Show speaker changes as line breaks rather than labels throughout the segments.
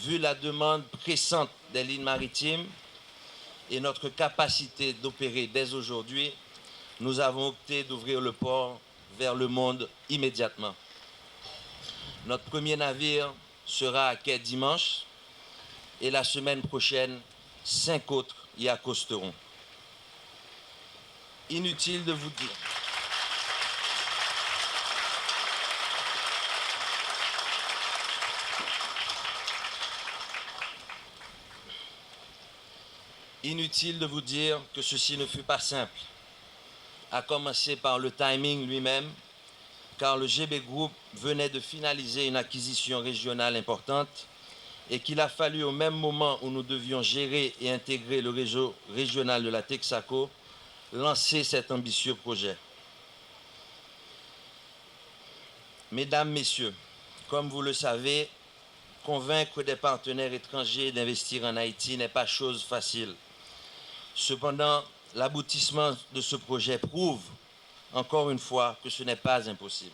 vu la demande pressante des lignes maritimes et notre capacité d'opérer dès aujourd'hui, nous avons opté d'ouvrir le port vers le monde immédiatement. Notre premier navire sera à quai dimanche et la semaine prochaine, 5 autres y accosteront. Inutile de vous dire. Inutile de vous dire que ceci ne fut pas simple, à commencer par le timing lui-même, car le GB Group venait de finaliser une acquisition régionale importante et qu'il a fallu au même moment où nous devions gérer et intégrer le réseau régional de la Texaco, lancer cet ambitieux projet. Mesdames, Messieurs, comme vous le savez, convaincre des partenaires étrangers d'investir en Haïti n'est pas chose facile. Cependant, l'aboutissement de ce projet prouve, encore une fois, que ce n'est pas impossible.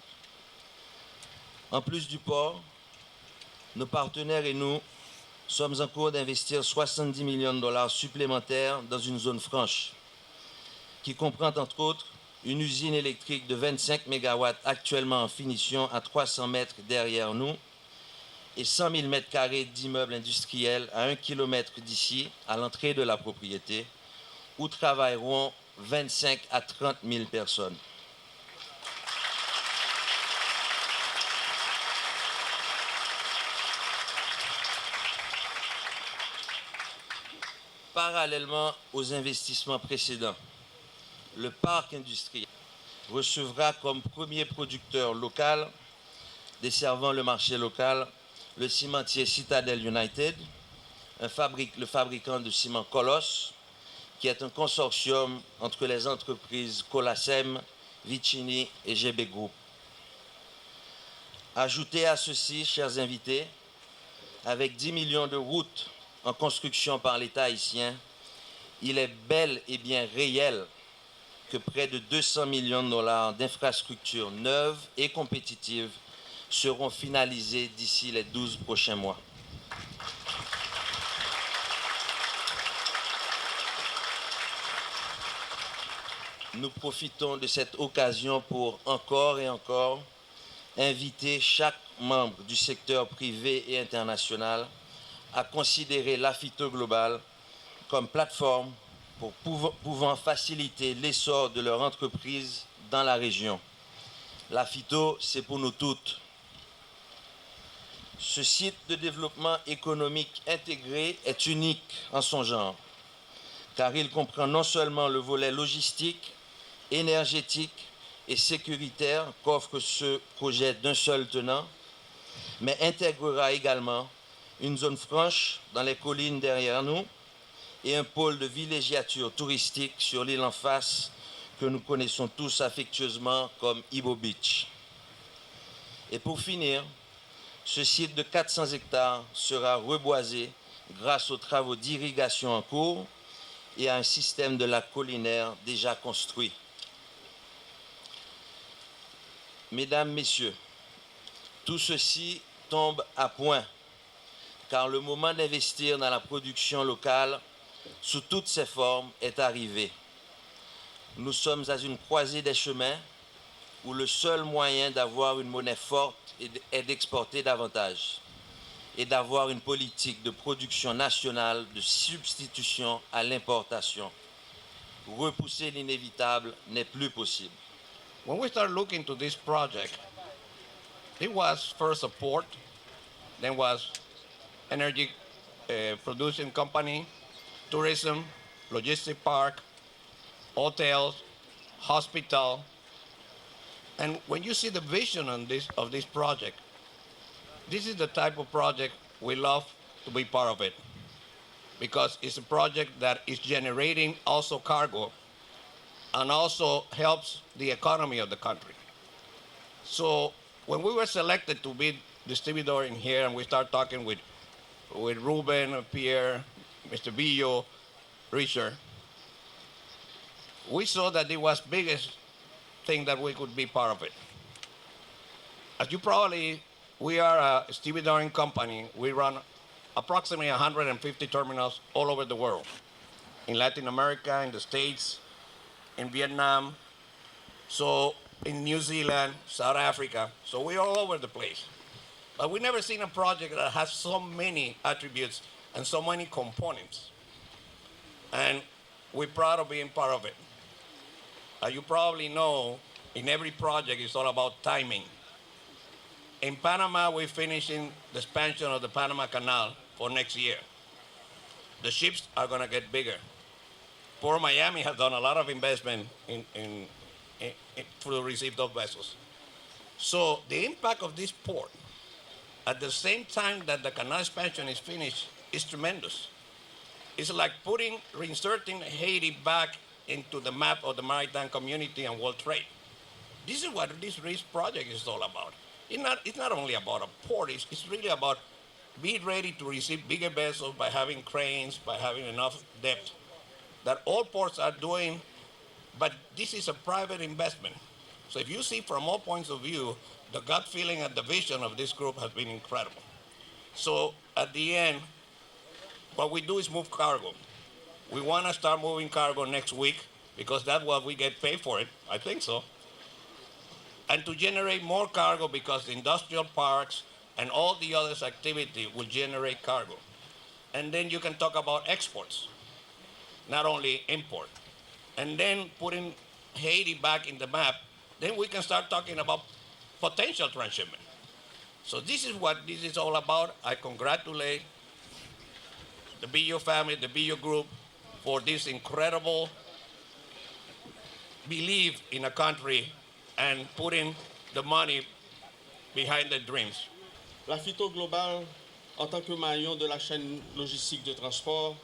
En plus du port, nos partenaires et nous sommes en cours d'investir 70 millions de dollars supplémentaires dans une zone franche, qui comprend entre autres une usine électrique de 25 MW actuellement en finition à 300 mètres derrière nous et 100 000 mètres carrés d'immeubles industriels à 1 km d'ici, à l'entrée de la propriété, où travailleront 25 à 30 000 personnes. Parallèlement aux investissements précédents, le parc industriel recevra comme premier producteur local, desservant le marché local, le cimentier Citadel United, le fabricant de ciment Colosse, qui est un consortium entre les entreprises Colasem, Vicini et GB Group. Ajoutez à ceci, chers invités, avec 10 millions de routes en construction par l'État haïtien, il est bel et bien réel que près de 200 millions de dollars d'infrastructures neuves et compétitives seront finalisées d'ici les 12 prochains mois. Nous profitons de cette occasion pour encore et encore inviter chaque membre du secteur privé et international à considérer l'AFITO Global comme plateforme pouvant faciliter l'essor de leur entreprise dans la région. L'AFITO, c'est pour nous toutes. Ce site de développement économique intégré est unique en son genre, car il comprend non seulement le volet logistique, énergétique et sécuritaire qu'offre ce projet d'un seul tenant, mais intégrera également une zone franche dans les collines derrière nous et un pôle de villégiature touristique sur l'île en face que nous connaissons tous affectueusement comme Ibo Beach. Et pour finir, ce site de 400 hectares sera reboisé grâce aux travaux d'irrigation en cours et à un système de lac collinaire déjà construit. Mesdames, Messieurs, tout ceci tombe à point, car le moment d'investir dans la production locale, sous toutes ses formes, est arrivé. Nous sommes à une croisée des chemins où le seul moyen d'avoir une monnaie forte est d'exporter davantage et d'avoir une politique de production nationale de substitution à l'importation. Repousser l'inévitable n'est plus possible.
When we started looking to this project, it was first a port, then was energy producing company, tourism, logistic park, hotels, hospital. And when you see the vision on of this project, this is the type of project we love to be part of it, because it's a project that is generating also cargo and also helps the economy of the country. So when we were selected to be distributor in here and we start talking with Ruben, Pierre, Mr. Billo, Richard, we saw that it was biggest thing that we could be part of it. As you probably, we are a stevedoring company. We run approximately 150 terminals all over the world, in Latin America, in the States, in Vietnam, so in New Zealand, South Africa. So we're all over the place. But we've never seen a project that has so many attributes and so many components. And we're proud of being part of it. As you probably know, in every project, it's all about timing. In Panama, we're finishing the expansion of the Panama Canal for next year. The ships are going to get bigger. Port Miami has done a lot of investment to receive those vessels. So the impact of this port, at the same time that the canal expansion is finished, is tremendous. It's like reinserting Haiti back into the map of the maritime community and world trade. This is what this RISC project is all about. It's not only about a port, it's really about being ready to receive bigger vessels by having cranes, by having enough depth that all ports are doing, but this is a private investment. So if you see from all points of view, the gut feeling and the vision of this group has been incredible. So at the end, what we do is move cargo. We want to start moving cargo next week because that's what we get paid for it. I think so. And to generate more cargo because the industrial parks and all the other activity will generate cargo. And then you can talk about exports, not only import. And then putting Haiti back in the map, then we can start talking about potential transshipment. So this is what this is all about. I congratulate the BU family, the BU group, for this incredible belief in a country and putting the money behind the dreams.
La Fito Global, en tant que maillon de la chaîne logistique de transport,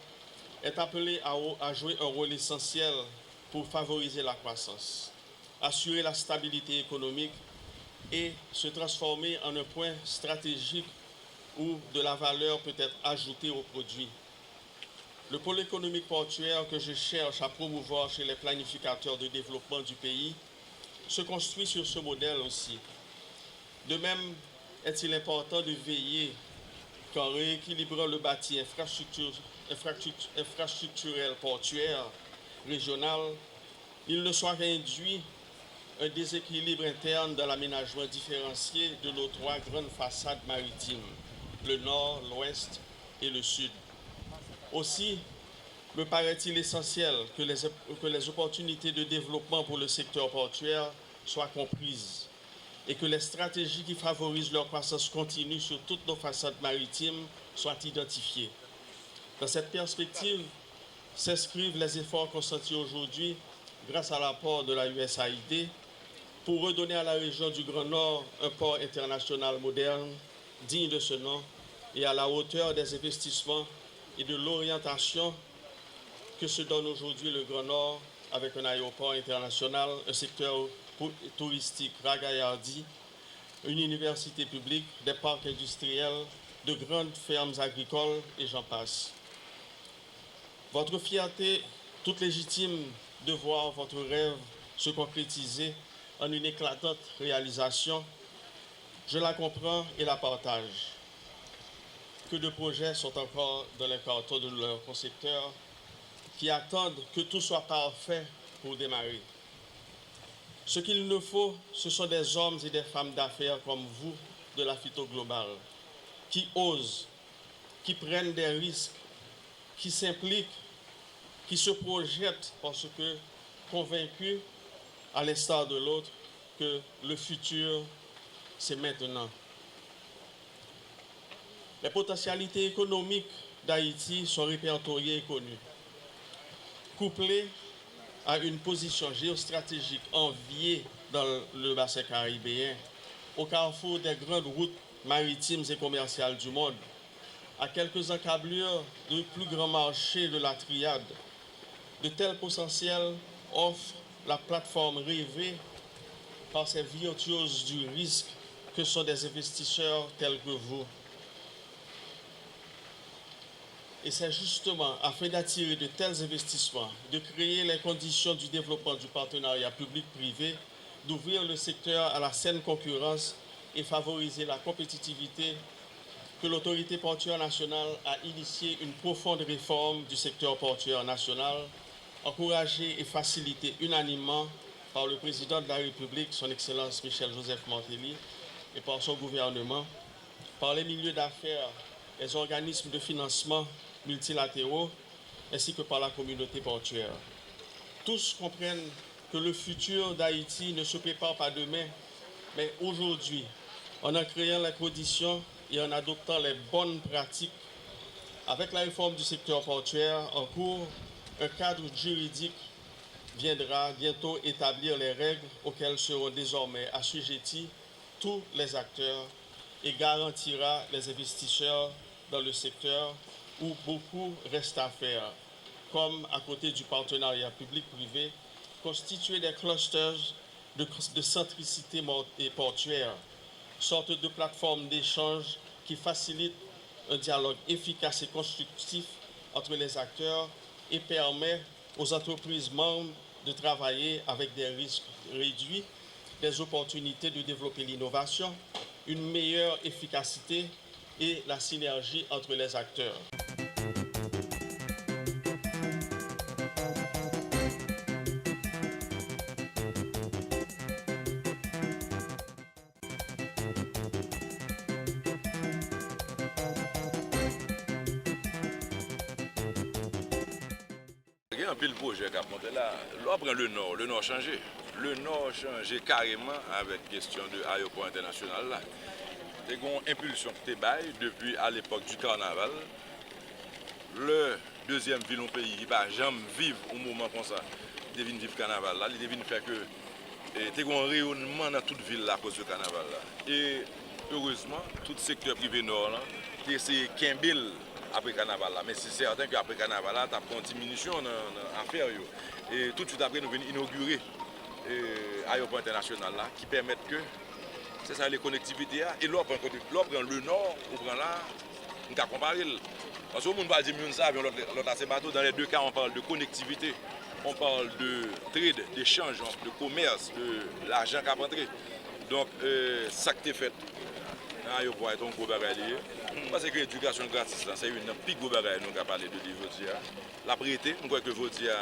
est appelée à jouer un rôle essentiel pour favoriser la croissance, assurer la stabilité économique et se transformer en un point stratégique où de la valeur peut être ajoutée aux produits. Le pôle économique portuaire que je cherche à promouvoir chez les planificateurs de développement du pays se construit sur ce modèle aussi. De même, est-il important de veiller qu'en rééquilibrant le bâti infrastructurel portuaire régional, il ne soit réduit un déséquilibre interne dans l'aménagement différencié de nos trois grandes façades maritimes, le nord, l'ouest et le sud. Aussi, me paraît-il essentiel que les opportunités de développement pour le secteur portuaire soient comprises et que les stratégies qui favorisent leur croissance continue sur toutes nos façades maritimes soient identifiées. Dans cette perspective, s'inscrivent les efforts consentis aujourd'hui grâce à l'apport de la USAID pour redonner à la région du Grand Nord un port international moderne, digne de ce nom et à la hauteur des investissements et de l'orientation que se donne aujourd'hui le Grand Nord avec un aéroport international, un secteur touristique ragaillardi, une université publique, des parcs industriels, de grandes fermes agricoles et j'en passe. Votre fierté toute légitime de voir votre rêve se concrétiser en une éclatante réalisation, je la comprends et la partage. Que de projets sont encore dans les cartons de leurs concepteurs qui attendent que tout soit parfait pour démarrer. Ce qu'il nous faut, ce sont des hommes et des femmes d'affaires comme vous de la Fito Global, qui osent, qui prennent des risques, qui s'impliquent, qui se projettent parce que convaincus, à l'instar de l'autre, que le futur, c'est maintenant. Les potentialités économiques d'Haïti sont répertoriées et connues. Couplées à une position géostratégique enviée dans le bassin caribéen, au carrefour des grandes routes maritimes et commerciales du monde, à quelques encablures du plus grand marché de la triade, de tels potentiels offrent la plateforme rêvée par ces virtuoses du risque que sont des investisseurs tels que vous. Et c'est justement afin d'attirer de tels investissements, de créer les conditions du développement du partenariat public-privé, d'ouvrir le secteur à la saine concurrence et favoriser la compétitivité que l'autorité portuaire nationale a initié une profonde réforme du secteur portuaire national, encouragée et facilitée unanimement par le président de la République, son Excellence Michel-Joseph Martelly, et par son gouvernement, par les milieux d'affaires, les organismes de financement multilatéraux, ainsi que par la communauté portuaire. Tous comprennent que le futur d'Haïti ne se prépare pas demain, mais aujourd'hui, en créant les conditions et en adoptant les bonnes pratiques. Avec la réforme du secteur portuaire en cours, un cadre juridique viendra bientôt établir les règles auxquelles seront désormais assujettis tous les acteurs et garantira les investisseurs dans le secteur où beaucoup reste à faire, comme à côté du partenariat public-privé, constituer des clusters de centricité portuaire, sorte de plateforme d'échange qui facilite un dialogue efficace et constructif entre les acteurs et permet aux entreprises membres de travailler avec des risques réduits, des opportunités de développer l'innovation, une meilleure efficacité et la synergie entre les acteurs.
Il y a un pile projet qui a monté là. Là, on prend le Nord changé. Le Nord changé carrément avec la question de l'aéroport international là. Il y a une impulsion qui était baille depuis à l'époque du carnaval. Le deuxième ville au pays qui ne va jamais vivre au moment comme ça. Il devine vivre le carnaval là. Il devine faire que il y a un rayonnement dans toute ville là à cause du carnaval là. Et heureusement, tout le secteur privé nord là, qui essaie Kimbel après le carnaval là. Mais c'est certain qu'après le carnaval là, tu as une diminution dans l'affaire. Et tout de suite après, nous venons inaugurer l'aéroport international là, qui permet que, c'est ça les connectivités. Et là, on prend le nord, on prend là, on a comparé. Parce que le monde va dire mieux ça, l'autre c'est bateau. Dans les deux cas, on parle de connectivité, on parle de trade, d'échange, de commerce, de l'argent qui a rentré. Donc, ça qui est fait. L'aéroport est un gros bagage. Parce que l'éducation gratis, c'est une plus gros bagage nous avons parlé de Vodia. La priorité, nous croyons que Vodia,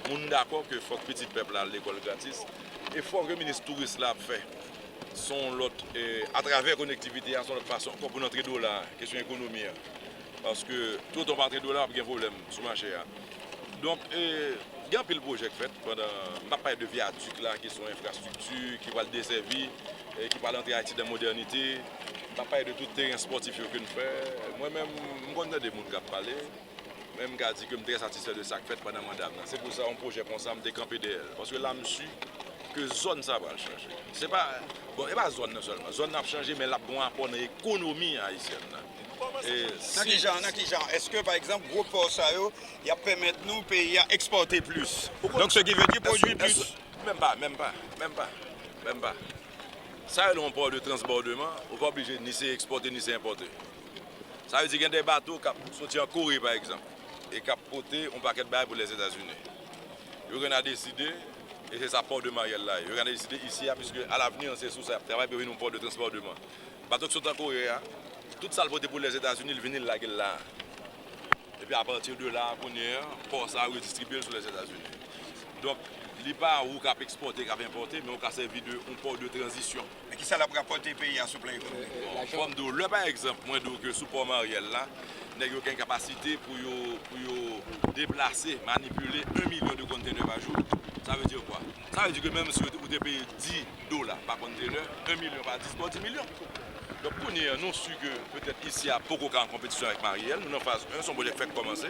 nous sommes d'accord que faut que petit peuple à l'école gratis. Et il faut que le ministre touriste l'a fait. Son lot, à travers la connectivité, à son autre façon, pour notre dollar, question économique. Parce que tout on parle de dollar, il y a un problème sur le marché. Donc, il y a un peu de projet fait pendant ma part de viaducs là, qui sont infrastructures, qui vont desservir, qui vont entrer à Haïti de modernité. Ma part de tout terrain sportif que nous faisons. Moi-même, je connais des gens qui parlent. Même qui a dit que je suis très satisfait de ça que fait pendant mon mandat. C'est pour ça un projet comme ça, je décampé d'elle. Parce que là, je suis que zone ça va changer. C'est pas bon, et pas zone seulement. Zone a changé, mais là, bon apport dans l'économie haïtienne.
Est-ce que par exemple, gros port ça, il a permettre nous pays à exporter plus? Donc ce qui veut dire produire plus?
Même pas. Ça, c'est un port de transbordement, on n'est pas obligé ni c'est exporter ni c'est importer. Ça veut dire qu'il y a des bateaux qui sont en Corée par exemple et qui portent un paquet de bails pour les États-Unis. Ils ont décidé, et c'est ça port de Marielle là, ils ont décidé ici, puisque à l'avenir, c'est sous ça, travail pour un port de transbordement. Les bateaux qui sont en Corée, tout ça le pour les États-Unis, ils viennent là. Et puis à partir de là, le port ça redistribué sur les États-Unis. Donc, il n'y a pas où cap exporter, cap importer, mais on a servi de un port de transition.
Et qui ça l'a rapporté le pays à ce plan économique?
Comme le par exemple, moi que sous port Marielle là, n'a aucune capacité pour déplacer, manipuler 1 million de conteneurs par jour. Ça veut dire quoi? Ça veut dire que même si vous payez $10 par conteneur, 1 million par 10 pour 10 millions. Donc pour nous, nous sommes que peut-être ici à beaucoup en compétition avec Marielle, nous en phase 1, son projet fait commencer,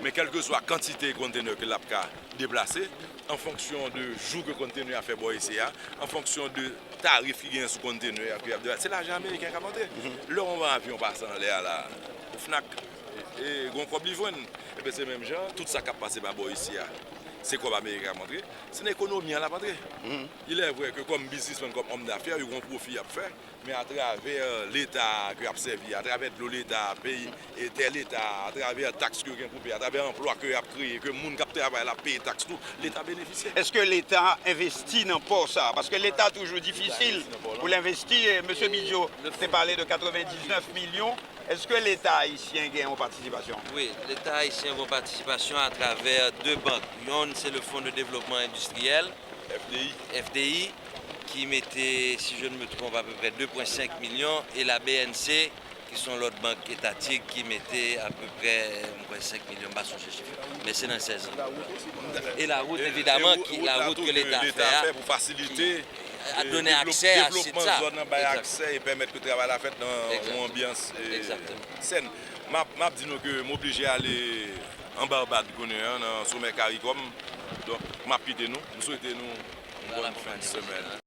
mais quelle que soit la quantité de conteneurs que l'APCA a déplacé, en fonction de jour que le conteneur a fait ici, en fonction de tarifs qui sont sur le conteneur, c'est l'argent américain qui a monté. Là, on va en avion passant là, au FNAC, et on comme Livron, et bien c'est même gens, tout ça qui a passé par ici. C'est quoi l'Amérique a montré? C'est l'économie à la patrie. Il est vrai que comme businessman, comme homme d'affaires, il y a un profit à faire, mais à travers l'État qui a servi, à travers l'État, pays et tel État, à travers les taxes que vous à travers l'emploi que vous avez créé, que le monde qui travaille à payer les taxes, l'État bénéficie.
Est-ce que l'État investit dans port ça? Parce que l'État est toujours difficile pour l'investir. M. Bidio s'est parlé de 99 millions. est-ce que l'État haïtien gagne en participation?
Oui, l'État haïtien a une participation à travers deux banques. Une, c'est le Fonds de développement industriel, FDI, qui mettait, si je ne me trompe, à peu près 2,5 millions, et la BNC, qui sont l'autre banque étatique, qui mettait à peu près 1,5 millions, pas son chiffre, mais c'est dans 16 ans. Et la route, évidemment, la route que l'État fait
pour faciliter
à donner accès à
développement
ça.
zone, accès et permettre que le travail la fête dans une ambiance saine. Je dis que m'oblige à aller en Barbade, dans le sommet CARICOM. Donc, je quitté nous. Nous souhaitons nous une bonne fin de semaine.